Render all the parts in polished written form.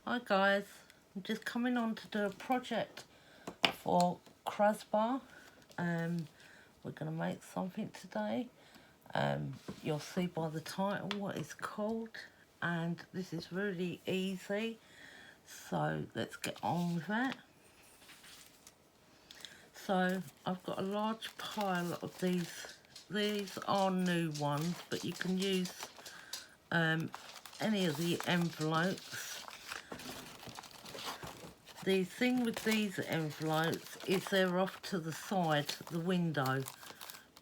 Hi guys, I'm just coming on to do a project for Crasbar. We're going to make something today. You'll see by the title what it's called, and this is really easy, so let's get on with it. So I've got a large pile of these. These are new ones, but you can use any of the envelopes. The thing with these envelopes is they're off to the side, the window,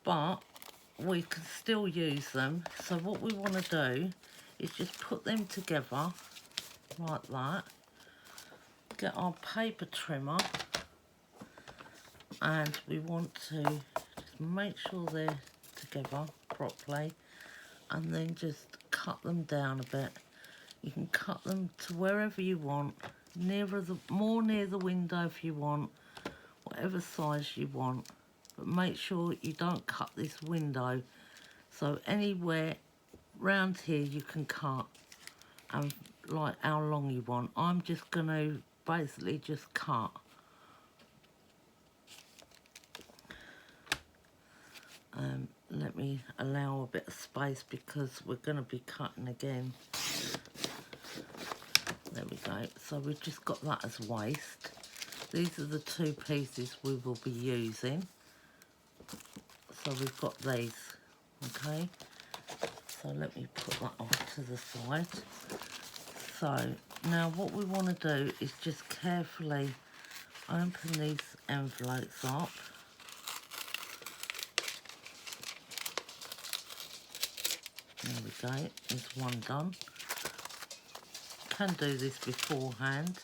but we can still use them. So what we want to do is just put them together like that, get our paper trimmer, and we want to just make sure they're together properly, and then just cut them down a bit. You can cut them to wherever you want, more near the window if you want, whatever size you want, but make sure you don't cut this window. So anywhere round here you can cut, and like how long you want. I'm just going to basically just cut. Let me allow a bit of space because we're going to be cutting again. There we go. So we've just got that as waste. These are the two pieces we will be using. So we've got these, okay? So let me put that off to the side. So now what we want to do is just carefully open these envelopes up. There we go, there's one done. Can do this beforehand.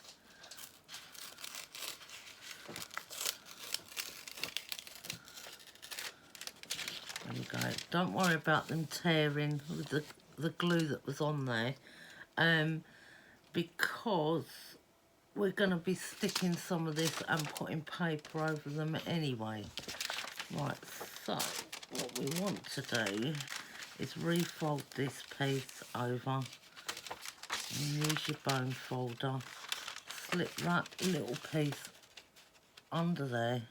There we go. Don't worry about them tearing with the glue that was on there, because we're going to be sticking some of this and putting paper over them anyway. Right, so what we want to do is refold this piece over and use your bone folder. Slip that little piece under there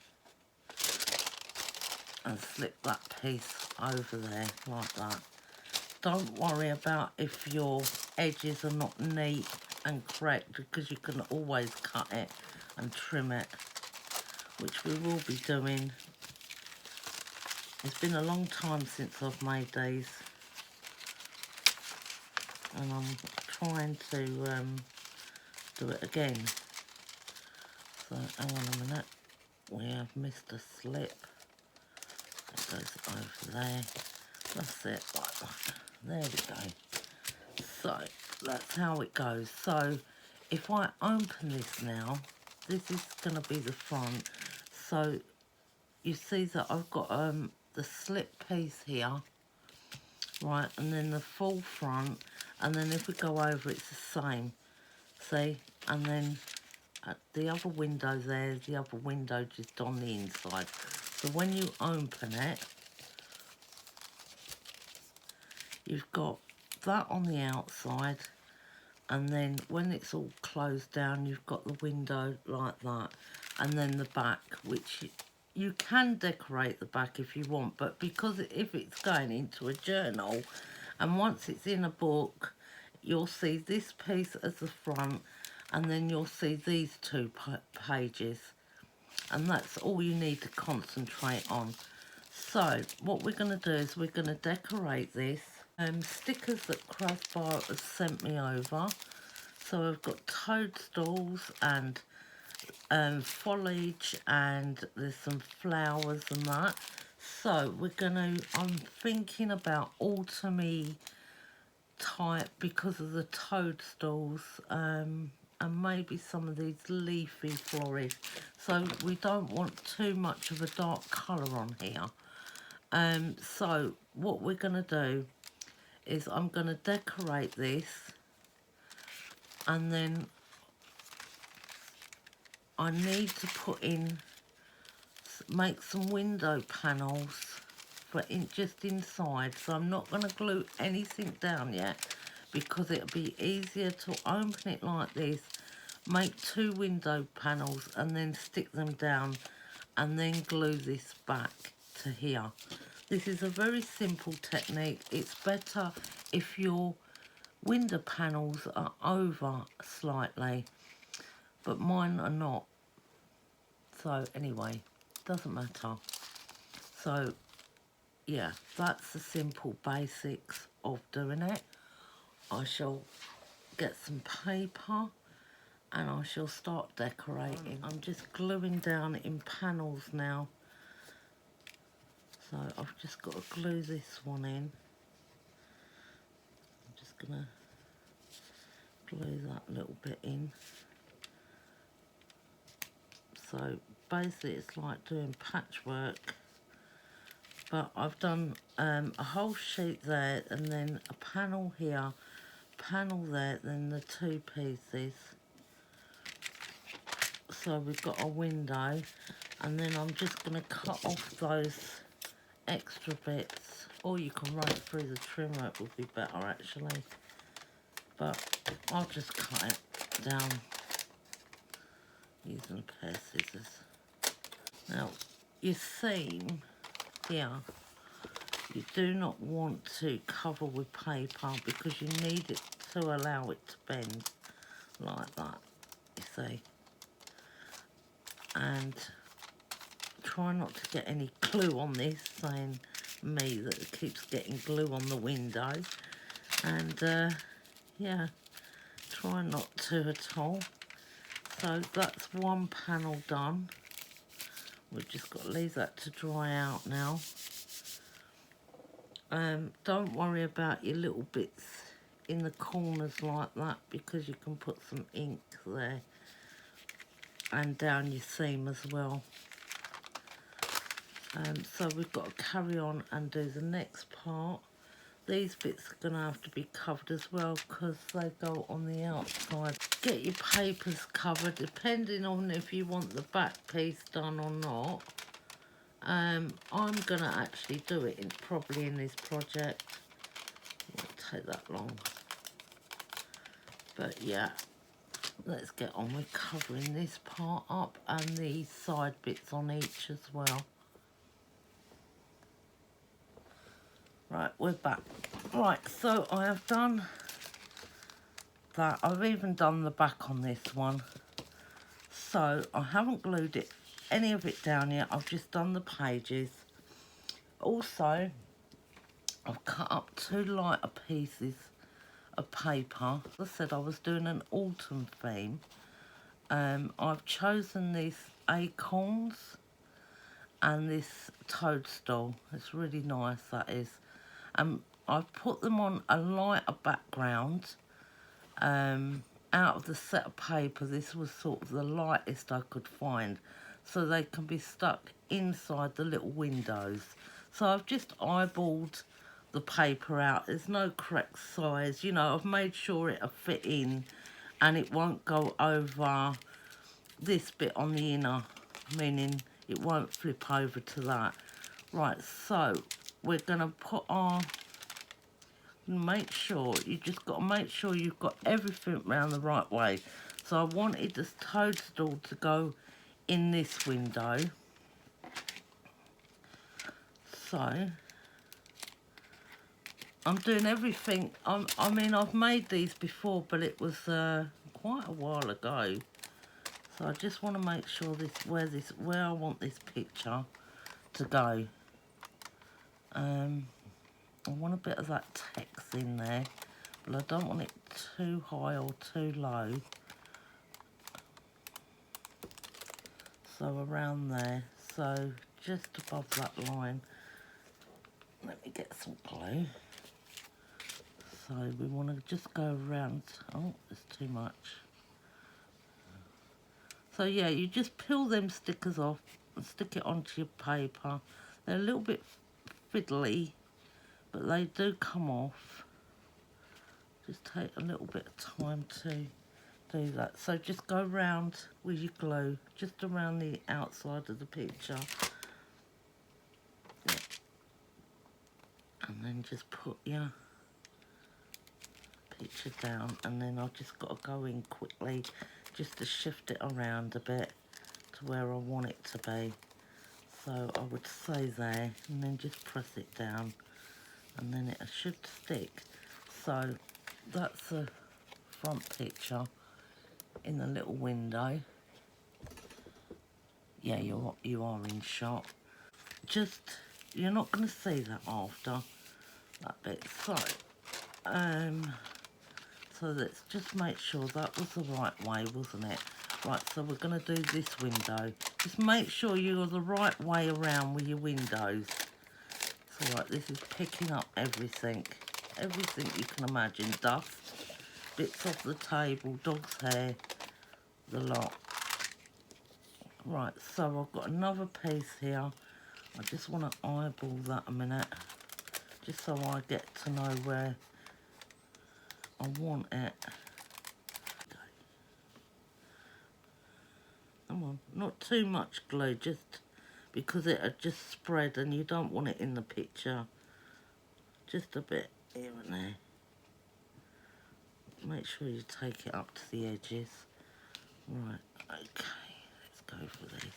and slip that piece over there like that. Don't worry about if your edges are not neat and correct, because you can always cut it and trim it, which we will be doing. It's been a long time since I've made these, and I'm trying to do it again. So hang on a minute, we have missed a slip. It goes over there. That's it, like that. There we go. So that's how it goes. So if I open this now, this is going to be the front. So you see that I've got the slip piece here, right, and then the full front, and then if we go over it's the same, see, and then at the other window there, the other window just on the inside. So when you open it, you've got that on the outside, and then when it's all closed down you've got the window like that, and then the back, which you can decorate the back if you want, but because if it's going into a journal and once it's in a book, you'll see this piece as the front, and then you'll see these two pages, and that's all you need to concentrate on. So what we're going to do is we're going to decorate this. Stickers that Crasbar has sent me over. So I've got toadstools and foliage, and there's some flowers and that. So we're gonna, I'm thinking about autumny type because of the toadstools, and maybe some of these leafy florist. So we don't want too much of a dark colour on here. So what we're gonna do is I'm gonna decorate this, and then I need to put in, make some window panels for just inside. So I'm not going to glue anything down yet, because it'll be easier to open it like this, make 2 window panels and then stick them down and then glue this back to here. This is a very simple technique. It's better if your window panels are over slightly, but mine are not. So anyway, doesn't matter. So yeah, that's the simple basics of doing it. I shall get some paper and I shall start decorating. I'm just gluing down in panels now. So I've just got to glue this one in. I'm just going to glue that little bit in. So basically it's like doing patchwork, but I've done a whole sheet there and then a panel here, panel there, then the 2 pieces. So we've got a window, and then I'm just going to cut off those extra bits, or you can run it through the trimmer, it would be better actually, but I'll just cut it down using a pair of scissors. Now your seam here, you do not want to cover with paper because you need it to allow it to bend like that, you see. And try not to get any glue on this, saying me that it keeps getting glue on the window. And yeah, try not to at all. So that's one panel done. We've just got to leave that to dry out now. Don't worry about your little bits in the corners like that, because you can put some ink there and down your seam as well. So we've got to carry on and do the next part. These bits are going to have to be covered as well because they go on the outside. Get your papers covered depending on if you want the back piece done or not. I'm going to actually do it probably in this project. It won't take that long. But yeah, let's get on with covering this part up and the side bits on each as well. Right, we're back. Right, so I have done that. I've even done the back on this one. So I haven't glued any of it down yet. I've just done the pages. Also, I've cut up 2 lighter pieces of paper. As I said, I was doing an autumn theme. I've chosen these acorns and this toadstool. It's really nice, that is. I've put them on a lighter background. Out of the set of paper, this was sort of the lightest I could find, so they can be stuck inside the little windows. So I've just eyeballed the paper out. There's no correct size, you know. I've made sure it'll fit in and it won't go over this bit on the inner, meaning it won't flip over to that. Right, so we're going to put our... Make sure, you just got to make sure you've got everything round the right way. So I wanted this toadstool to go in this window. So I'm doing everything. I mean, I've made these before, but it was quite a while ago. So I just want to make sure where I want this picture to go. I want a bit of that text in there, but I don't want it too high or too low. So around there, so just above that line. Let me get some glue. So we want to just go around. Oh, there's too much. So yeah, you just peel them stickers off and stick it onto your paper. They're a little bit fiddly, but they do come off. Just take a little bit of time to do that. So just go round with your glue, just around the outside of the picture. And then just put your picture down, and then I've just got to go in quickly just to shift it around a bit to where I want it to be. So I would say there, and then just press it down, and then it should stick. So that's the front picture in the little window. Yeah, you are in shot. Just, you're not going to see that after that bit. So let's just make sure that was the right way, wasn't it? Right, so we're going to do this window. Just make sure you're the right way around with your windows. So right, this is picking up everything you can imagine. Dust, bits off the table, dog's hair, the lot. Right, so I've got another piece here. I just want to eyeball that a minute, just so I get to know where I want it. Come on, not too much glue, just because it'll just spread and you don't want it in the picture. Just a bit here and there. Make sure you take it up to the edges. Right, okay, let's go for this.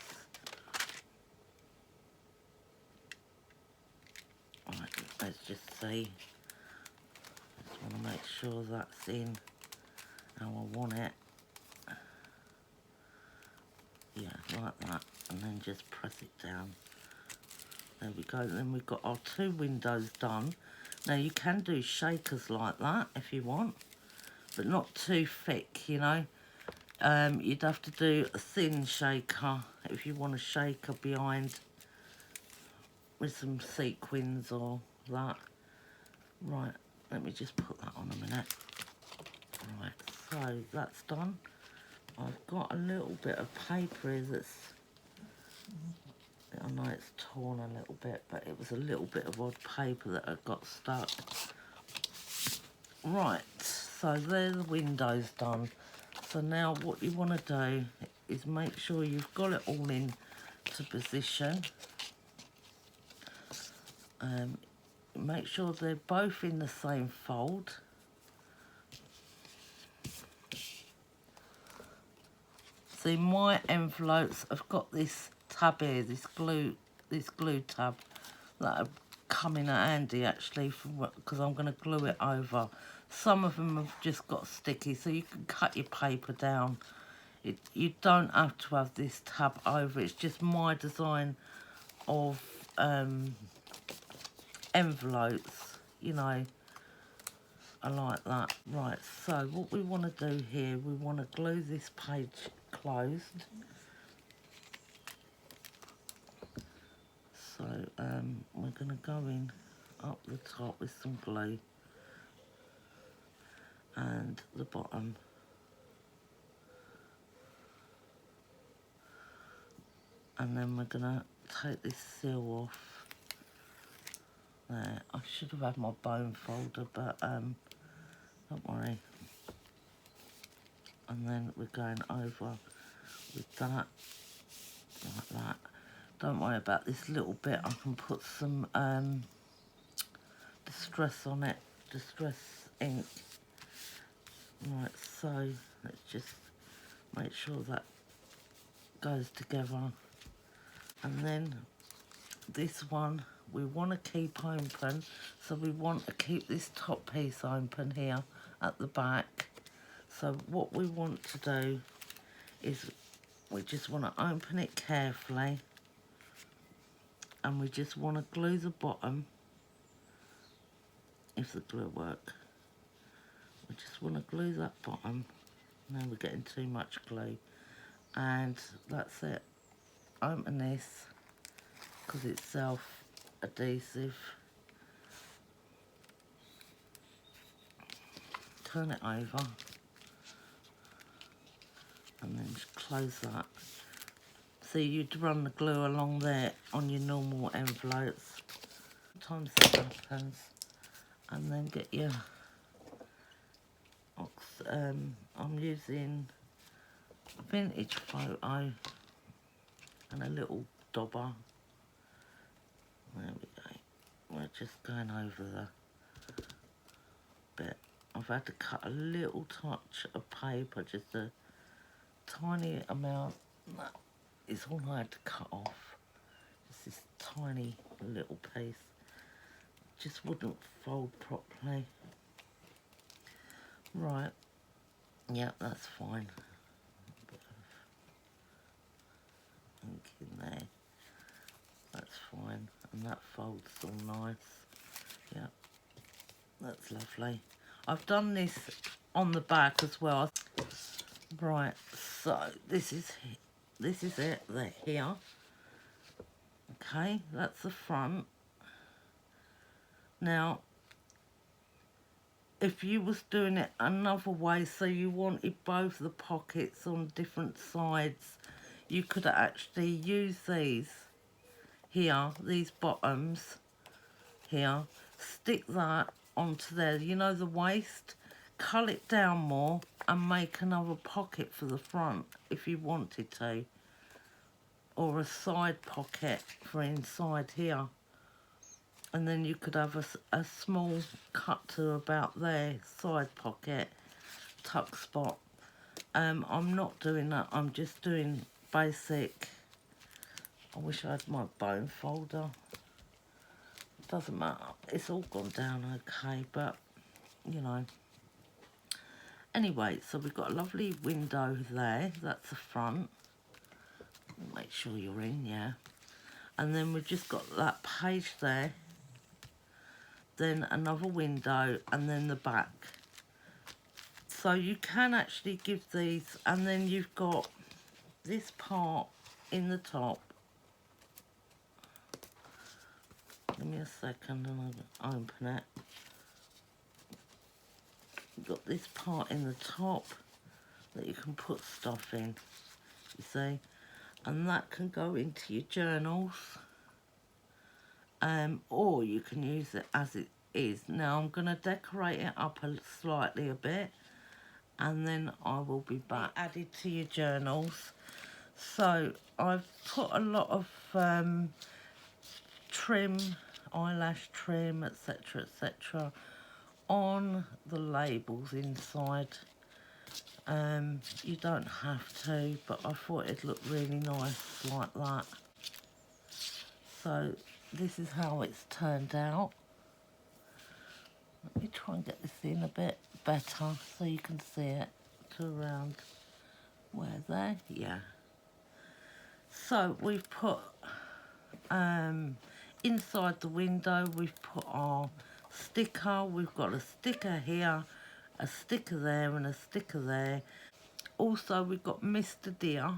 Right, let's just see. Just want to make sure that's in how I want it. Yeah, like that, and then just press it down. There we go. Then we've got our 2 windows done. Now you can do shakers like that if you want, but not too thick, you know. You'd have to do a thin shaker if you want a shaker behind with some sequins or that. Right, let me just put that on a minute. Right, so that's done. I've got a little bit of paper here that's, I know it's torn a little bit, but it was a little bit of odd paper that had got stuck. Right, so there's the windows done. So now what you want to do is make sure you've got it all in to position. Make sure they're both in the same fold. See, my envelopes have got this tab here, this glue tab that have come in handy actually, because I'm going to glue it over. Some of them have just got sticky, so you can cut your paper down. You don't have to have this tab over. It's just my design of envelopes, you know. I like that. Right, so what we want to do here, we want to glue this page closed. So we're going to go in up the top with some glue and the bottom. And then we're going to take this seal off. There, I should have had my bone folder, but don't worry. And then we're going over with that, like that. Don't worry about this little bit. I can put some distress on it, distress ink. Right, so let's just make sure that goes together. And then this one we want to keep open, so we want to keep this top piece open here at the back. So what we want to do is we just want to open it carefully, and we just want to glue the bottom, if the glue works. We just want to glue that bottom. Now we're getting too much glue, and that's it. Open this because it's self-adhesive. Turn it over and then just close that. See, you'd run the glue along there on your normal envelopes. Sometimes that happens. And then get your I'm using a vintage photo and a little dauber. There we go. We're just going over the bit. I I've had to cut a little touch of paper, just a tiny amount. That is all I had to cut off. Just this tiny little piece. Just wouldn't fold properly. Right, yeah, that's fine. A bit of ink in there. That's fine, and that folds all nice. Yeah, that's lovely. I've done this on the back as well. Right, so this is it, they're here. Okay, that's the front. Now, if you was doing it another way, so you wanted both the pockets on different sides, you could actually use these here, these bottoms here, stick that onto there, you know, the waist, cull it down more and make another pocket for the front if you wanted to, or a side pocket for inside here, and then you could have a small cut to about there, side pocket, tuck spot. I'm not doing that, I'm just doing basic. I wish I had my bone folder. Doesn't matter, it's all gone down okay, but you know. Anyway, so we've got a lovely window there, that's the front. Make sure you're in, yeah. And then we've just got that page there, then another window, and then the back. So you can actually give these, and then you've got this part in the top. Give me a second and I'll open it. You've got this part in the top that you can put stuff in, you see, and that can go into your journals, or you can use it as it is. Now I'm going to decorate it up slightly a bit, and then I will be back. Added to your journals. So I've put a lot of trim, eyelash trim, etc, etc, on the labels inside. You don't have to, but I thought it'd look really nice like that. So this is how it's turned out. Let me try and get this in a bit better so you can see it to around where there, yeah. So we've put inside the window, we've put our sticker. We've got a sticker here, a sticker there, and a sticker there. Also, we've got Mr. Deer,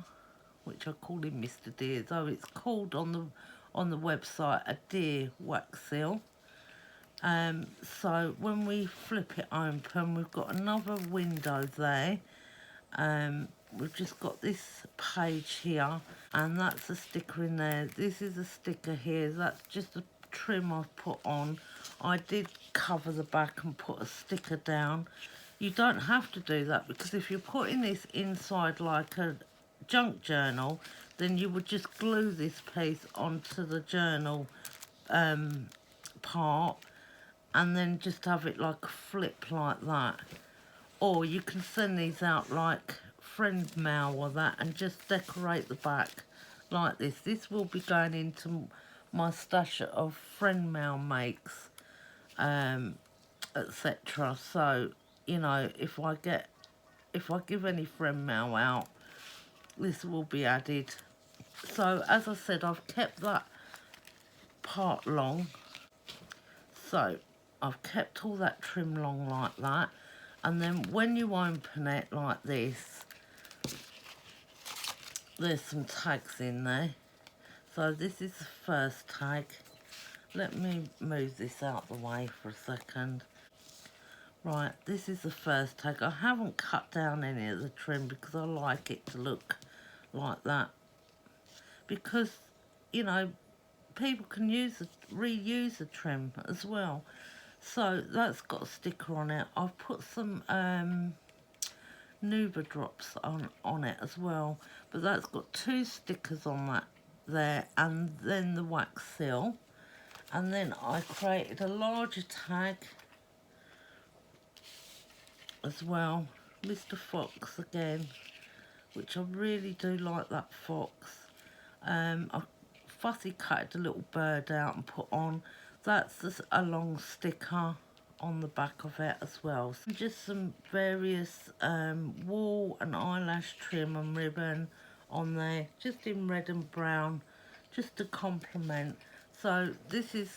which I call him Mr. Deer, though it's called on the website a deer wax seal. So when we flip it open, we've got another window there. We've just got this page here, and that's a sticker in there. This is a sticker here. That's just a trim I've put on. I did cover the back and put a sticker down. You don't have to do that, because if you're putting this inside like a junk journal, then you would just glue this piece onto the journal part, and then just have it like a flip like that. Or you can send these out like friend mail or that, and just decorate the back like this. This will be going into my stash of friend mail makes, etc. So, you know, if I give any friend mail out, this will be added. So as I said, I've kept that part long. So I've kept all that trim long like that. And then when you open it like this, there's some tags in there. So this is the first tag. Let me move this out the way for a second. Right, this is the first tag. I haven't cut down any of the trim because I like it to look like that. Because, you know, people can reuse the trim as well. So that's got a sticker on it. I've put some Nuva drops on it as well, but that's got 2 stickers on that there, and then the wax seal. And then I created a larger tag as well. Mr. Fox again, which I really do like that fox. I fussy cut a little bird out and put on. That's just a long sticker on the back of it as well. So just some various wool and eyelash trim and ribbon on there, just in red and brown, just to complement. So this is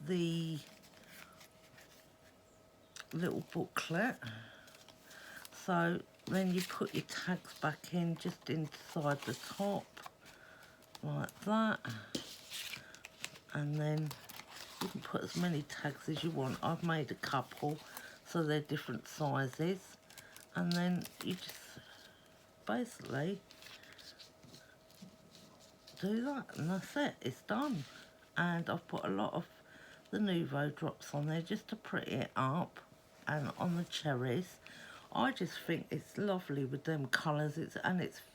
the little booklet. So then you put your tags back in just inside the top like that, and then you can put as many tags as you want. I've made a couple so they're different sizes, and then you just basically do that and that's it, it's done. And I've put a lot of the Nouveau drops on there just to pretty it up, and on the cherries. I just think it's lovely with them colours. It's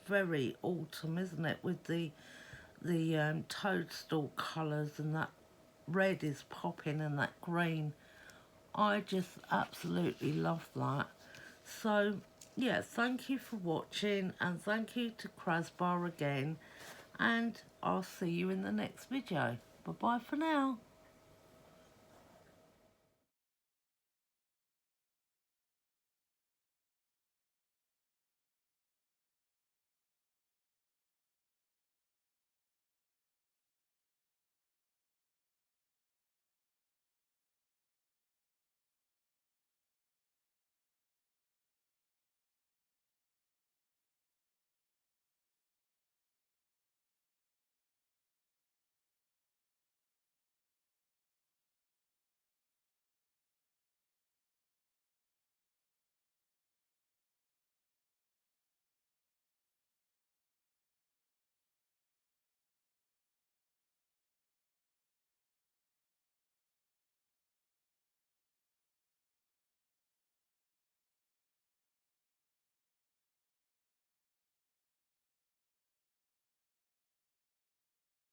very autumn, isn't it, with the toadstool colours, and that red is popping and that green. I just absolutely love that. So yeah, thank you for watching, and thank you to Crasbar again, and I'll see you in the next video. Bye bye for now.